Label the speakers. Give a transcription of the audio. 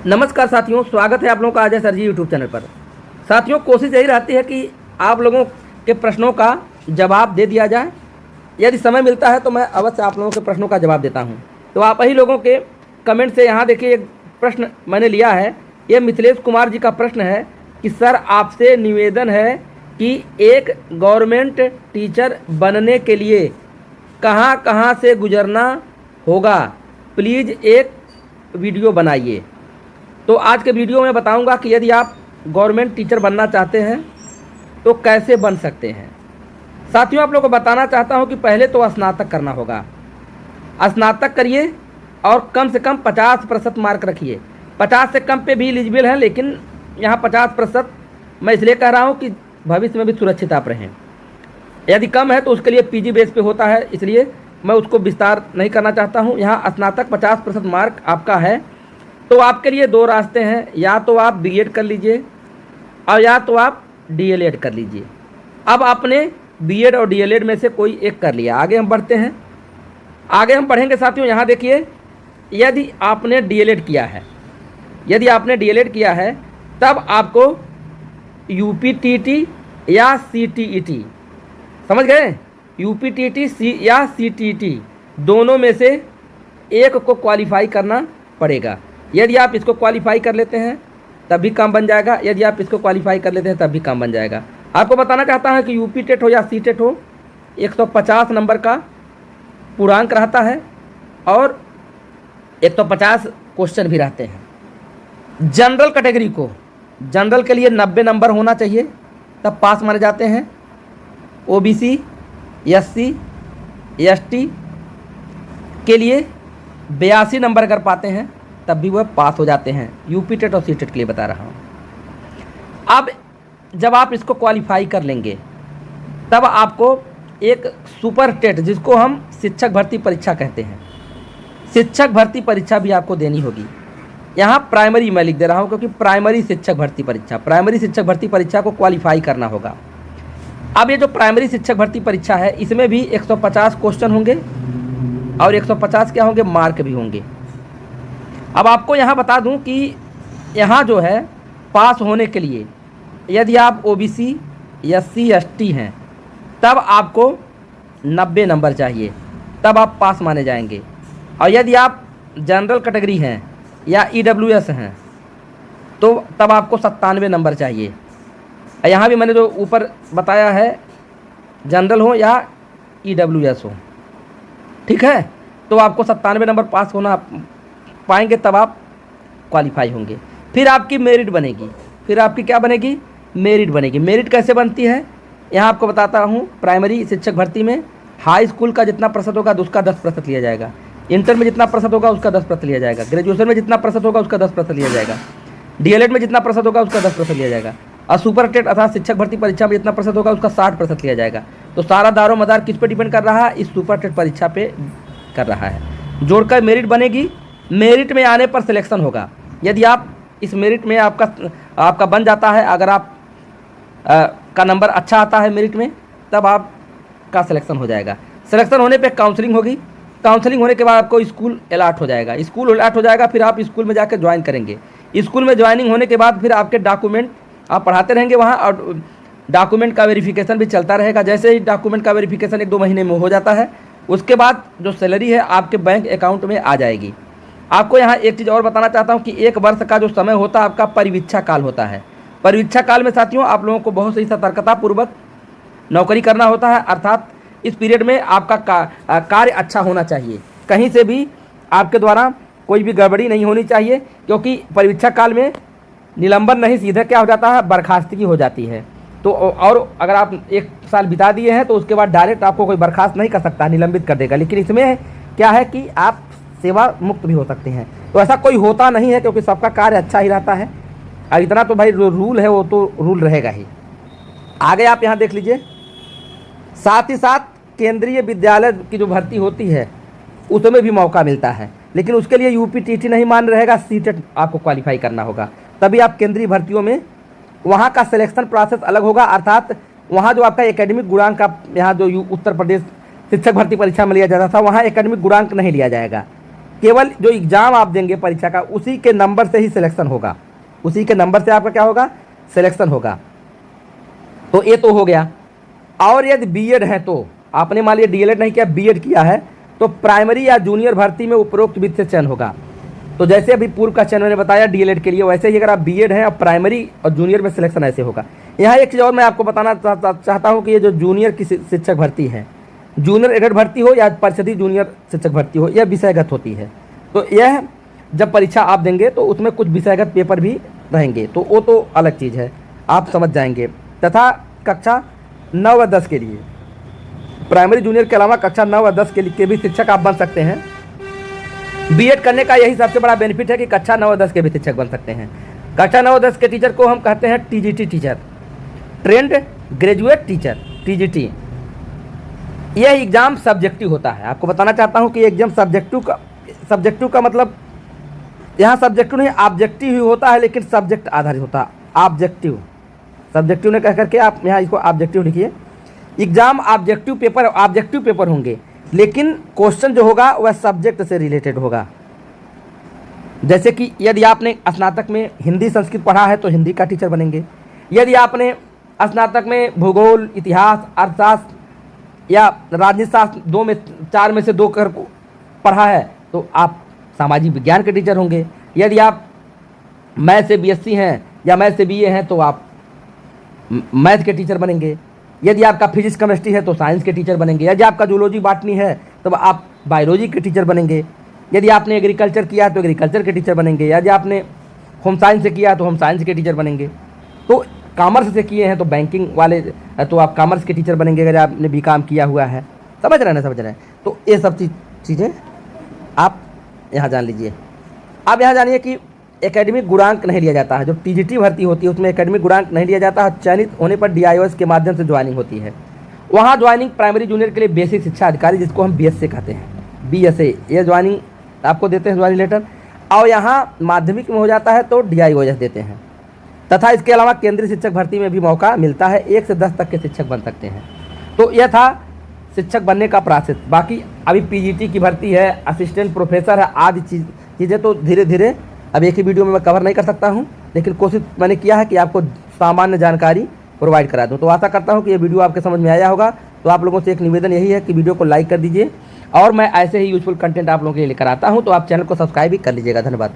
Speaker 1: नमस्कार साथियों, स्वागत है आप लोगों का अजय सर जी यूट्यूब चैनल पर। साथियों, कोशिश यही रहती है कि आप लोगों के प्रश्नों का जवाब दे दिया जाए। यदि समय मिलता है तो मैं अवश्य आप लोगों के प्रश्नों का जवाब देता हूं। तो आप ही लोगों के कमेंट से यहाँ देखिए एक प्रश्न मैंने लिया है। ये मिथिलेश कुमार जी का प्रश्न है कि सर आपसे निवेदन है कि एक गवर्नमेंट टीचर बनने के लिए कहाँ कहाँ से गुजरना होगा, प्लीज़ एक वीडियो बनाइए। तो आज के वीडियो में बताऊंगा कि यदि आप गवर्नमेंट टीचर बनना चाहते हैं तो कैसे बन सकते हैं। साथियों, आप लोगों को बताना चाहता हूं कि पहले तो स्नातक करना होगा। स्नातक करिए और कम से कम 50% मार्क रखिए। 50 से कम पे भी एलिजिबल हैं, लेकिन यहाँ 50% मैं इसलिए कह रहा हूँ कि भविष्य में भी सुरक्षित आप रहें। यदि कम है तो उसके लिए पीजी बेस पे होता है, इसलिए मैं उसको विस्तार नहीं करना चाहता हूँ। यहाँ स्नातक 50% मार्क आपका है तो आपके लिए दो रास्ते हैं, या तो आप बीएड कर लीजिए और या तो आप डीएलएड कर लीजिए। अब आपने बीएड और डीएलएड में से कोई एक कर लिया, आगे हम बढ़ते हैं। आगे हम बढ़ेंगे साथियों। यहाँ देखिए, यदि आपने डीएलएड किया है तब आपको यूपीटीटी या सीटीईटी, समझ गए, यूपीटीटी या सीटीईटी दोनों में से एक को क्वालिफाई करना पड़ेगा। यदि आप इसको क्वालिफाई कर लेते हैं तब भी काम बन जाएगा, यदि आप इसको क्वालिफाई कर लेते हैं तब भी काम बन जाएगा। आपको बताना चाहता हूं कि यूपी टेट हो या सी टेट हो, 150 नंबर का पूर्णांक रहता है और 150 क्वेश्चन भी रहते हैं। जनरल कैटेगरी को, जनरल के लिए 90 नंबर होना चाहिए तब पास माने जाते हैं। ओबीसी, एससी, एसटी के लिए 82 नंबर अगर पाते हैं तब भी वह पास हो जाते हैं। यूपी टेट और सी टेट के लिए बता रहा हूँ। अब जब आप इसको क्वालिफाई कर लेंगे तब आपको एक सुपर टेट, जिसको हम शिक्षक भर्ती परीक्षा कहते हैं, शिक्षक भर्ती परीक्षा भी आपको देनी होगी। यहाँ प्राइमरी मैं लिख दे रहा हूँ क्योंकि प्राइमरी शिक्षक भर्ती परीक्षा को क्वालिफाई करना होगा। अब ये जो प्राइमरी शिक्षक भर्ती परीक्षा है इसमें भी 150 क्वेश्चन होंगे और 150 क्या होंगे, मार्क भी होंगे। अब आपको यहाँ बता दूँ कि यहाँ जो है पास होने के लिए यदि आप ओबीसी, एससी, एसटी हैं तब आपको 90 नंबर चाहिए, तब आप पास माने जाएंगे। और यदि आप जनरल कैटेगरी हैं या ईडब्ल्यूएस हैं तो तब आपको 97 नंबर चाहिए। यहाँ भी मैंने जो ऊपर बताया है, जनरल हो या ईडब्ल्यूएस हो, ठीक है, तो आपको 97 नंबर पास होना पाएंगे तब आप क्वालिफाई होंगे। फिर आपकी मेरिट बनेगी। फिर आपकी क्या बनेगी, मेरिट बनेगी। मेरिट कैसे बनती है यहाँ आपको बताता हूँ। प्राइमरी शिक्षक भर्ती में हाई स्कूल का जितना प्रतिशत होगा उसका 10% लिया जाएगा, इंटर में जितना प्रतिशत होगा उसका 10% लिया जाएगा, ग्रेजुएशन में जितना प्रतिशत होगा उसका 10% लिया जाएगा, डीएलएड में जितना प्रतिशत होगा उसका 10% लिया जाएगा, और सुपर टेट अर्थात शिक्षक भर्ती परीक्षा में जितना प्रतिशत होगा उसका 60% लिया जाएगा। तो सारा दारो मदार किस पे डिपेंड कर रहा है, इस सुपर टेट परीक्षा पे कर रहा है। जोड़कर मेरिट बनेगी। मेरिट में आने पर सिलेक्शन होगा। यदि आप इस मेरिट में आपका बन जाता है, अगर आप का नंबर अच्छा आता है मेरिट में, तब आपका सिलेक्शन हो जाएगा। सिलेक्शन होने पे काउंसलिंग होगी। काउंसलिंग होने के बाद आपको स्कूल अलॉट हो जाएगा। फिर आप स्कूल में जाकर ज्वाइन करेंगे। स्कूल में ज्वाइनिंग होने के बाद फिर आपके डॉक्यूमेंट आप पढ़ाते रहेंगे वहाँ, और डॉक्यूमेंट का वेरिफिकेशन भी चलता रहेगा। जैसे ही डॉक्यूमेंट का वेरिफिकेशन 1-2 महीने में हो जाता है, उसके बाद जो सैलरी है आपके बैंक अकाउंट में आ जाएगी। आपको यहाँ एक चीज़ और बताना चाहता हूँ कि 1 वर्ष का जो समय होता है आपका परिवीक्षा काल होता है। परिवीक्षा काल में साथियों आप लोगों को बहुत ही सतर्कतापूर्वक नौकरी करना होता है, अर्थात इस पीरियड में आपका कार्य अच्छा होना चाहिए। कहीं से भी आपके द्वारा कोई भी गड़बड़ी नहीं होनी चाहिए, क्योंकि परिवीक्षा काल में निलंबन नहीं, सीधे क्या हो जाता है, बर्खास्तगी हो जाती है। तो और अगर आप 1 साल बिता दिए हैं तो उसके बाद डायरेक्ट आपको कोई बर्खास्त नहीं कर सकता, निलंबित कर देगा। लेकिन इसमें क्या है कि आप सेवा मुक्त भी हो सकते हैं। तो ऐसा कोई होता नहीं है, क्योंकि सबका कार्य अच्छा ही रहता है। और इतना तो भाई रूल है, वो तो रूल रहेगा ही। आगे आप यहाँ देख लीजिए, साथ ही साथ केंद्रीय विद्यालय की जो भर्ती होती है उसमें भी मौका मिलता है, लेकिन उसके लिए यूपीटीटी नहीं मान रहेगा, सीटेट आपको क्वालिफाई करना होगा, तभी आप केंद्रीय भर्तियों में, वहाँ का सिलेक्शन प्रोसेस अलग होगा। अर्थात वहाँ जो आपका एकेडमिक गुणांक का, यहाँ जो उत्तर प्रदेश शिक्षक भर्ती परीक्षा में लिया जाता था, वहाँ एकेडमिक गुणांक नहीं लिया जाएगा। केवल जो एग्ज़ाम आप देंगे परीक्षा का उसी के नंबर से ही सिलेक्शन होगा, उसी के नंबर से आपका क्या होगा, सिलेक्शन होगा। तो ये तो हो गया। और यदि बीएड है तो आपने मान लिया डीएलएड नहीं किया, बीएड किया है, तो प्राइमरी या जूनियर भर्ती में उपरोक्त विधि से चयन होगा। तो जैसे अभी पूर्व का चयन मैंने बताया डीएलएड के लिए, वैसे ही अगर आप बीएड हैं और प्राइमरी और जूनियर में सिलेक्शन ऐसे होगा। यहाँ एक चीज़ और मैं आपको बताना चाहता हूँ कि ये जो जूनियर की शिक्षक भर्ती है, जूनियर एडेड भर्ती हो या परिषदीय जूनियर शिक्षक भर्ती हो, यह विषयगत होती है। तो यह जब परीक्षा आप देंगे तो उसमें कुछ विषयगत पेपर भी रहेंगे, तो वो तो अलग चीज़ है, आप समझ जाएंगे। तथा कक्षा 9 व 10 के लिए, प्राइमरी जूनियर के अलावा कक्षा 9 व 10 के लिए भी शिक्षक आप बन सकते हैं। बीएड करने का यही सबसे बड़ा बेनिफिट है कि कक्षा 9 व 10 के भी शिक्षक बन सकते हैं। कक्षा 9 व 10 के टीचर को हम कहते हैं TGT teacher, trained graduate teacher, TGT. यह एग्ज़ाम सब्जेक्टिव होता है। आपको बताना चाहता हूँ कि एग्जाम सब्जेक्टिव का मतलब यहाँ सब्जेक्टिव नहीं ऑब्जेक्टिव ही होता है, लेकिन सब्जेक्ट आधारित होता है। सब्जेक्टिव ने कह करके आप यहाँ इसको ऑब्जेक्टिव लिखिए। एग्जाम ऑब्जेक्टिव पेपर होंगे, लेकिन क्वेश्चन जो होगा वह सब्जेक्ट से रिलेटेड होगा। जैसे कि यदि आपने स्नातक में हिंदी संस्कृत पढ़ा है तो हिंदी का टीचर बनेंगे। यदि आपने स्नातक में भूगोल, इतिहास, अर्थशास्त्र या राजनीति शास्त्र 4 में से 2 कर पढ़ा है तो आप सामाजिक विज्ञान के टीचर होंगे। यदि आप मैथ से बीएससी हैं या मैथ से बीए हैं तो आप मैथ के टीचर बनेंगे। यदि आपका फिजिक्स केमिस्ट्री है तो साइंस के टीचर बनेंगे। यदि आपका जूलॉजी बॉटनी है तो आप बायोलॉजी के टीचर बनेंगे। यदि आपने एग्रीकल्चर किया है तो एग्रीकल्चर के टीचर बनेंगे। यदि आपने होम साइंस से किया है तो होम साइंस के टीचर बनेंगे। तो कॉमर्स से किए हैं तो बैंकिंग वाले तो आप कॉमर्स के टीचर बनेंगे अगर आपने बीकॉम किया हुआ है। समझ रहे हैं? तो ये सब चीज़ें आप यहाँ जान लीजिए। आप यहाँ जानिए कि एकेडमिक गुणांक नहीं लिया जाता है। जो टीजीटी भर्ती होती है उसमें एकेडमिक गुणांक नहीं लिया जाता है। चयनित होने पर डीआईओएस के माध्यम से ज्वाइनिंग होती है। वहाँ ज्वाइनिंग प्राइमरी जूनियर के लिए बेसिक शिक्षा अधिकारी, जिसको हम बीएसए कहते हैं, बीएसए, ये ज्वाइनिंग आपको देते हैं, ज्वाइनिंग लेटर। और यहाँ माध्यमिक में हो जाता है तो डीआईओएस देते हैं। तथा इसके अलावा केंद्रीय शिक्षक भर्ती में भी मौका मिलता है, 1 से 10 तक के शिक्षक बन सकते हैं। तो यह था शिक्षक बनने का प्रोसेस। बाकी अभी पीजीटी की भर्ती है, असिस्टेंट प्रोफेसर है, आदि चीज़ें तो धीरे धीरे अब एक ही वीडियो में मैं कवर नहीं कर सकता हूं, लेकिन कोशिश मैंने किया है कि आपको सामान्य जानकारी प्रोवाइड करा दूं। तो आशा करता हूं कि ये वीडियो आपके समझ में आया होगा। तो आप लोगों से एक निवेदन यही है कि वीडियो को लाइक कर दीजिए और मैं ऐसे ही यूजफुल कंटेंट आप लोगों के लिए लेकर आता हूं, तो आप चैनल को सब्सक्राइब भी कर लीजिएगा। धन्यवाद।